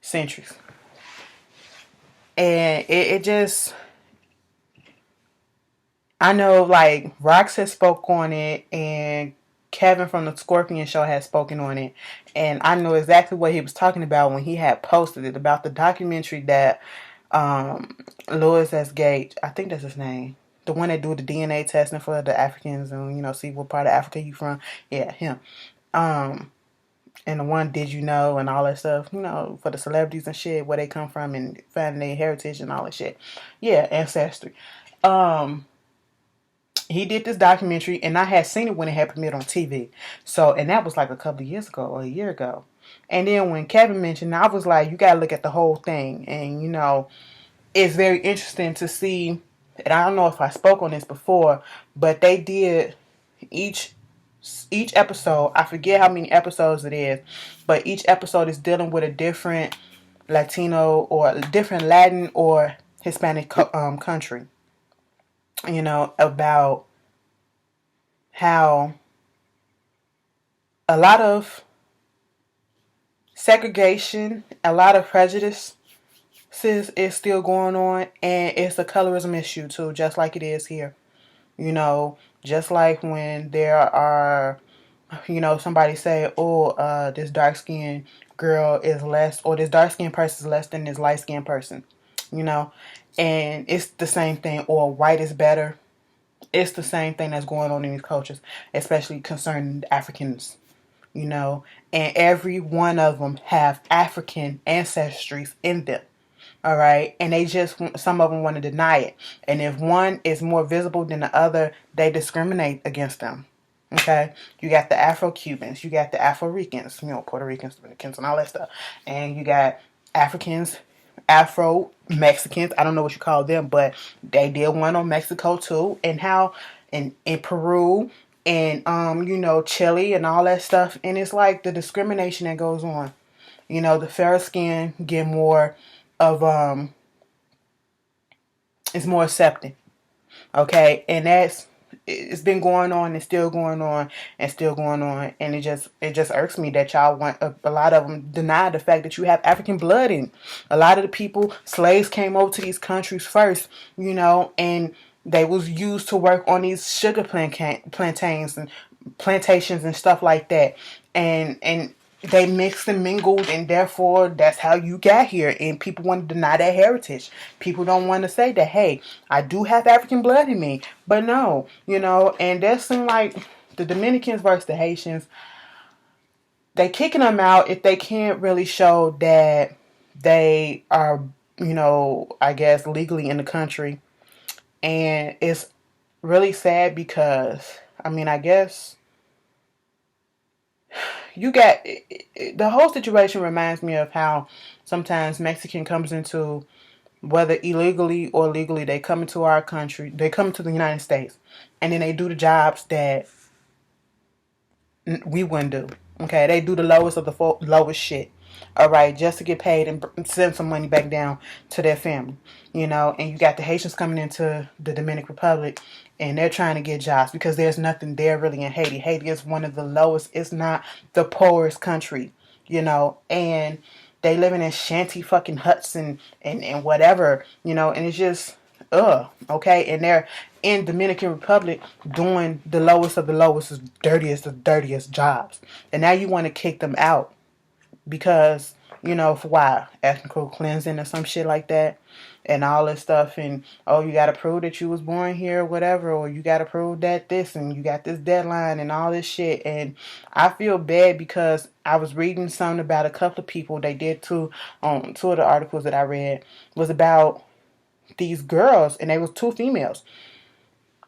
Centuries. And it just... I know, like, Rox has spoke on it, and Kevin from the Scorpion Show has spoken on it. And I know exactly what he was talking about when he had posted it, about the documentary that Louis S. Gage, I think that's his name, the one that do the DNA testing for the Africans and, you know, see what part of Africa you from. Yeah, him. And the one, Did You Know, and all that stuff, you know, for the celebrities and shit, where they come from and finding their heritage and all that shit. Yeah, ancestry. He did this documentary, and I had seen it when it had premiered on TV. So, and that was like a couple of years ago, or a year ago. And then when Kevin mentioned, I was like, you gotta look at the whole thing. And, you know, it's very interesting to see, and I don't know if I spoke on this before, but they did each episode, I forget how many episodes it is, but each episode is dealing with a different Latino or a different Latin or Hispanic country. You know, about how a lot of segregation, a lot of prejudice is still going on, and it's a colorism issue too, just like it is here. You know, just like when there are, you know, somebody say, oh, this dark skinned girl is less, or this dark skinned person is less than this light skinned person, you know, and it's the same thing, or white is better. It's the same thing that's going on in these cultures, especially concerning Africans, you know, and every one of them have African ancestries in them. All right. And they just, some of them want to deny it. And if one is more visible than the other, they discriminate against them. Okay. You got the Afro-Cubans, you got the Afro-Ricans, you know, Puerto Ricans, Dominicans, and all that stuff. And you got Africans, Afro-Mexicans, I don't know what you call them, but they did one on Mexico too. And how in Peru and, you know, Chile and all that stuff. And it's like the discrimination that goes on. You know, the fair skin get more of it's more accepting, okay, and it's been going on and still going on and still going on, and it just irks me that y'all want a lot of them deny the fact that you have African blood in. A lot of the people, slaves came over to these countries first, you know, and they was used to work on these sugar plantains and plantations and stuff like that, and they mixed and mingled, and therefore that's how you got here. And people want to deny that heritage. People don't want to say that, hey, I do have African blood in me. But no, you know, and that seemed like the Dominicans versus the Haitians, they kicking them out if they can't really show that they are, you know, I guess legally in the country. And it's really sad because, I mean, I guess you got the whole situation reminds me of how sometimes Mexican comes into, whether illegally or legally, they come into our country, they come to the United States, and then they do the jobs that we wouldn't do. Okay, they do the lowest of the lowest shit. All right, just to get paid and send some money back down to their family. You know, and you got the Haitians coming into the Dominican Republic, and they're trying to get jobs because there's nothing there really in Haiti. Haiti is one of the lowest, it's not the poorest country, you know, and they living in shanty fucking huts and whatever, you know, and it's just, okay, and they're in Dominican Republic doing the lowest of the lowest, dirtiest of dirtiest jobs. And now you want to kick them out because, you know, for why? Ethnical cleansing or some shit like that and all this stuff. And, oh, you got to prove that you was born here or whatever, or you got to prove that this, and you got this deadline and all this shit. And I feel bad because I was reading something about a couple of people, they did two of the articles that I read was about these girls, and they was two females.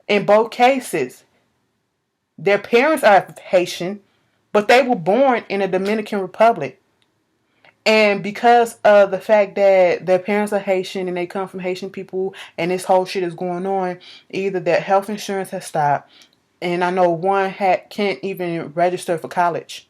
In both cases, their parents are Haitian, but they were born in the Dominican Republic. And because of the fact that their parents are Haitian and they come from Haitian people and this whole shit is going on, either their health insurance has stopped, and I know one can't even register for college.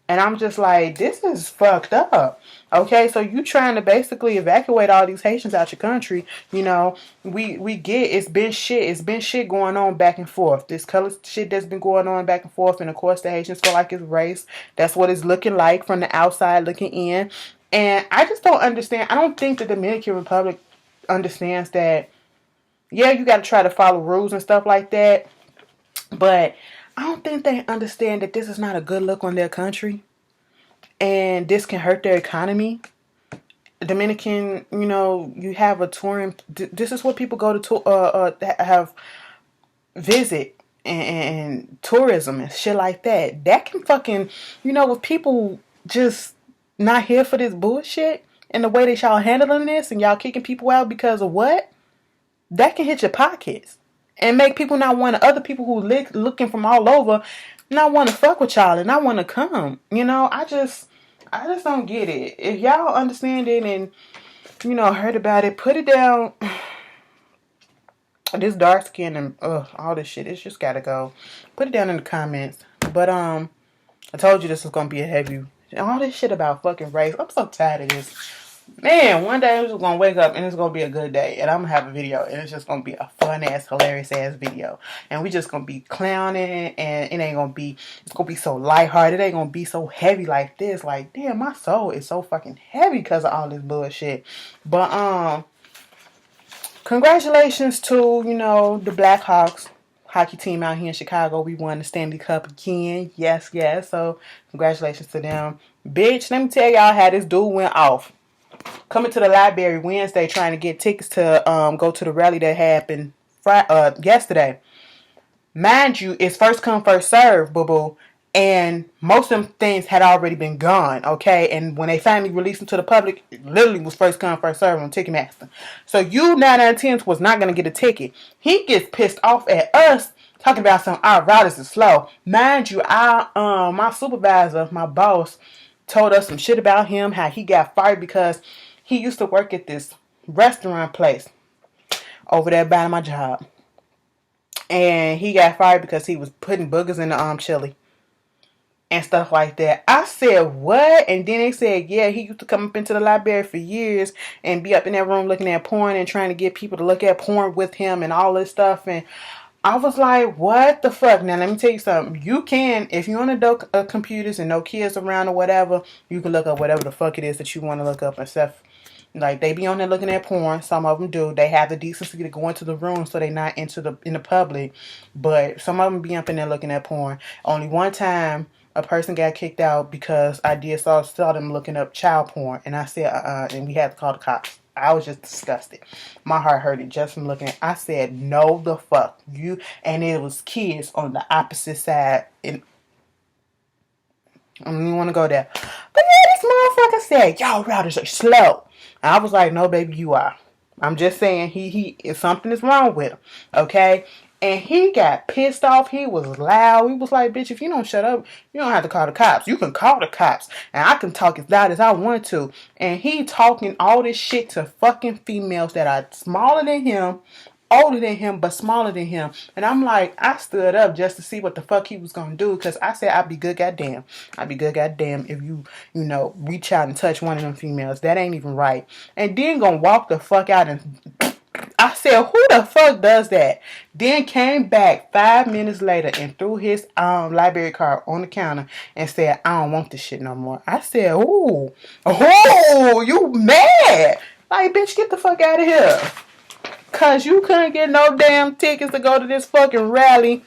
And I'm just like, this is fucked up. Okay, so you trying to basically evacuate all these Haitians out your country. You know, we get it's been shit going on back and forth. This color shit that's been going on back and forth, and of course the Haitians feel like it's race. That's what it's looking like from the outside looking in. And I just don't understand. I don't think the Dominican Republic understands that, yeah, you got to try to follow rules and stuff like that. But I don't think they understand that this is not a good look on their country. And this can hurt their economy. Dominican, you know, you have a touring. This is what people go to have visit and tourism and shit like that. That can fucking, you know, with people just not here for this bullshit and the way that y'all handling this and y'all kicking people out because of what? That can hit your pockets and make people not want to, other people who looking from all over, not want to fuck with y'all and not want to come. You know, I just don't get it. If y'all understand it and, you know, heard about it, put it down. This dark skin and all this shit, it's just gotta go. Put it down in the comments. But I told you this was gonna be a heavy. All this shit about fucking race. I'm so tired of this. Man, one day I'm just gonna wake up and it's gonna be a good day, and I'm gonna have a video, and it's just gonna be a fun ass, hilarious ass video, and we just gonna be clowning, and it ain't gonna be. It's gonna be so lighthearted. It ain't gonna be so heavy like this. Like, damn, my soul is so fucking heavy because of all this bullshit. But congratulations to the Blackhawks hockey team out here in Chicago. We won the Stanley Cup again. Yes, yes. So congratulations to them, bitch. Let me tell y'all how this dude went off. Coming to the library Wednesday trying to get tickets to go to the rally that happened yesterday. Mind you, it's first come, first serve, boo-boo. And most of them things had already been gone, okay? And when they finally released them to the public, it literally was first come, first serve on Ticketmaster. So you 9 out of 10 was not going to get a ticket. He gets pissed off at us talking about our routers is slow. Mind you, my supervisor, my boss, told us some shit about him, how he got fired because he used to work at this restaurant place over there by my job. And he got fired because he was putting boogers in the chili and stuff like that. I said, what? And then they said, yeah, he used to come up into the library for years and be up in that room looking at porn and trying to get people to look at porn with him and all this stuff. And I was like, what the fuck? Now, let me tell you something. You can, if you're on adult computers and no kids around or whatever, you can look up whatever the fuck it is that you want to look up and stuff. Like, they be on there looking at porn. Some of them do. They have the decency to go into the room so they're not in the public. But some of them be up in there looking at porn. Only one time, a person got kicked out because I saw them looking up child porn. And I said, and we had to call the cops. I was just disgusted. My heart hurted just from looking. I said, no the fuck. And it was kids on the opposite side. And I don't even want to go there. But yeah, this motherfucker said, y'all routers are slow. And I was like, no, baby, you are. I'm just saying, something is wrong with him. Okay? And he got pissed off. He was loud. He was like, bitch, if you don't shut up, you don't have to call the cops. You can call the cops. And I can talk as loud as I want to. And he talking all this shit to fucking females that are smaller than him, older than him, but smaller than him. And I'm like, I stood up just to see what the fuck he was going to do. Because I said, I'd be good goddamn. I'd be good goddamn if you reach out and touch one of them females. That ain't even right. And then gonna walk the fuck out and... I said, who the fuck does that? Then came back 5 minutes later and threw his library card on the counter and said, I don't want this shit no more. I said, ooh, you mad? Like, bitch, get the fuck out of here. Because you couldn't get no damn tickets to go to this fucking rally.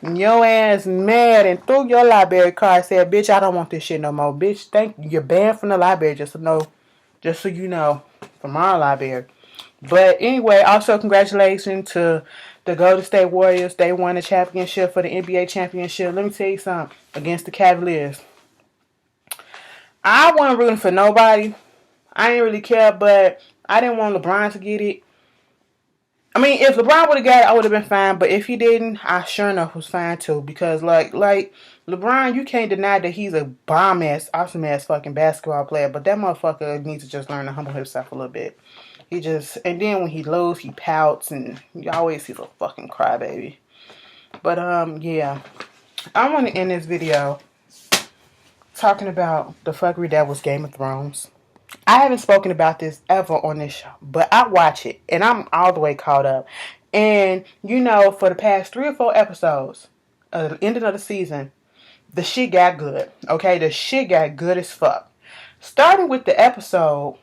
And your ass mad and threw your library card and said, bitch, I don't want this shit no more. Bitch, thank you. You're banned from the library, just so you know, from our library. But anyway, also congratulations to the Golden State Warriors. They won the championship for the NBA championship. Let me tell you something. Against the Cavaliers. I wasn't rooting for nobody. I didn't really care, but I didn't want LeBron to get it. I mean, if LeBron would have got it, I would have been fine. But if he didn't, I sure enough was fine too. Because like LeBron, you can't deny that he's a bomb-ass, awesome-ass fucking basketball player. But that motherfucker needs to just learn to humble himself a little bit. And then when he loses, he pouts, and you always see a fucking crybaby. But, yeah. I want to end this video talking about the fuckery that was Game of Thrones. I haven't spoken about this ever on this show, but I watch it, and I'm all the way caught up. And, for the past 3 or 4 episodes, the ending of the season, the shit got good, okay? The shit got good as fuck. Starting with the episode...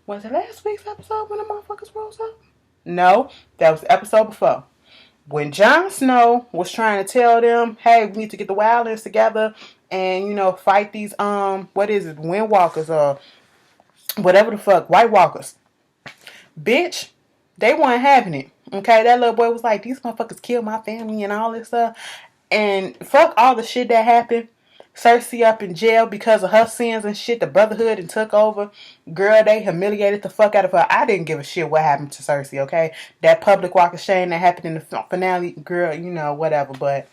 Was it last week's episode when the motherfuckers rose up? No, that was the episode before. When Jon Snow was trying to tell them, hey, we need to get the wildlings together and, fight these, Windwalkers or whatever the fuck, White Walkers. Bitch, they weren't having it. Okay, that little boy was like, these motherfuckers killed my family and all this stuff. And fuck all the shit that happened. Cersei up in jail because of her sins and shit. The Brotherhood and took over. Girl, they humiliated the fuck out of her. I didn't give a shit what happened to Cersei, okay? That public walk of shame that happened in the finale, girl, whatever. But,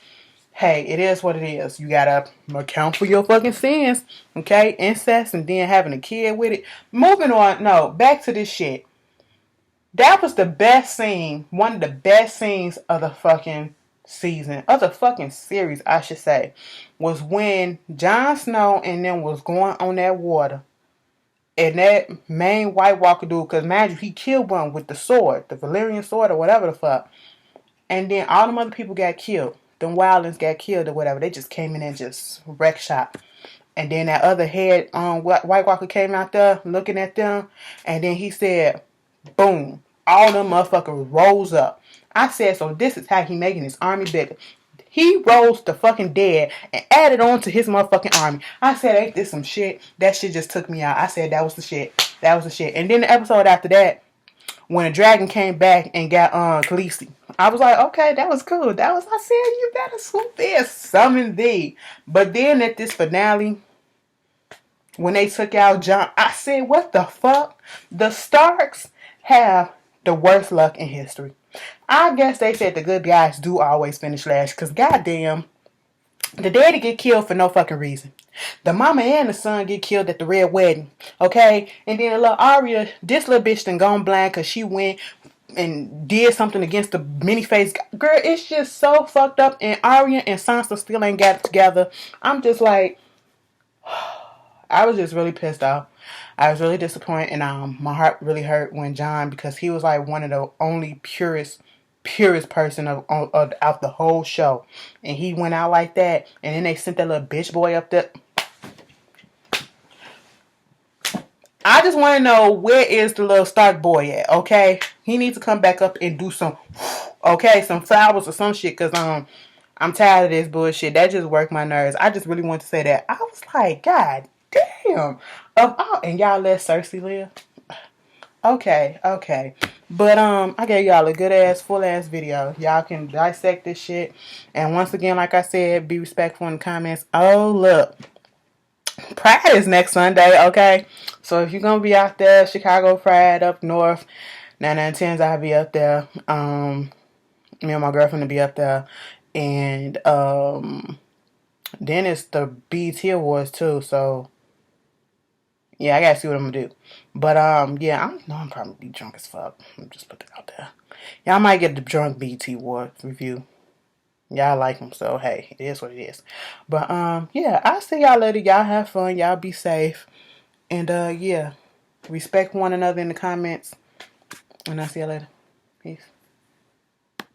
hey, it is what it is. You gotta account for your fucking sins, okay? Incest and then having a kid with it. Moving on, no, back to this shit. That was the best scene, one of the best scenes of the fucking season, of the fucking series, I should say, was when Jon Snow and them was going on that water And that main White Walker dude, because imagine he killed one with the sword, the Valyrian sword or whatever the fuck. And then all them other people got killed. Them wildlings got killed or whatever. They just came in and just wreck shop. And then that other head White Walker came out there looking at them. And then he said, boom. All them motherfuckers rose up. I said, so this is how he making his army bigger. He rose the fucking dead and added on to his motherfucking army. I said, ain't this some shit? That shit just took me out. I said, that was the shit. That was the shit. And then the episode after that, when a dragon came back and got Khaleesi, I was like, okay, that was cool. That was, I said, you better swoop in, summon thee. But then at this finale, when they took out Jon, I said, what the fuck? The Starks have the worst luck in history. I guess they said the good guys do always finish last, because goddamn, the daddy get killed for no fucking reason. The mama and the son get killed at the red wedding, okay? And then little Arya, this little bitch done gone blind because she went and did something against the many-faced girl. It's just so fucked up, and Arya and Sansa still ain't got it together. I'm just like, I was just really pissed off. I was really disappointed, and my heart really hurt when Jon, because he was like one of the only purest person of the whole show, and he went out like that, and then they sent that little bitch boy up there. I just want to know, where is the little Stark boy at? Okay, he needs to come back up and do some, okay, some flowers or some shit, because I'm tired of this bullshit. That just worked my nerves. I just really want to say that. I was like, God damn. And y'all let Cersei live? Okay. But I gave y'all a good ass, full ass video. Y'all can dissect this shit. And once again, like I said, be respectful in the comments. Oh, look. Pride is next Sunday, okay? So if you're gonna be out there, Chicago Pride up north, 9/10s, I'll be up there. Me and my girlfriend will be up there. And then it's the BET Awards too, so yeah, I gotta see what I'm gonna do. But yeah, I'm probably drunk as fuck. I'm just put that out there. Y'all might get the drunk BT Award review. Y'all like them, so hey, it is what it is. But yeah, I'll see y'all later. Y'all have fun. Y'all be safe. And yeah, respect one another in the comments. And I'll see y'all later. Peace.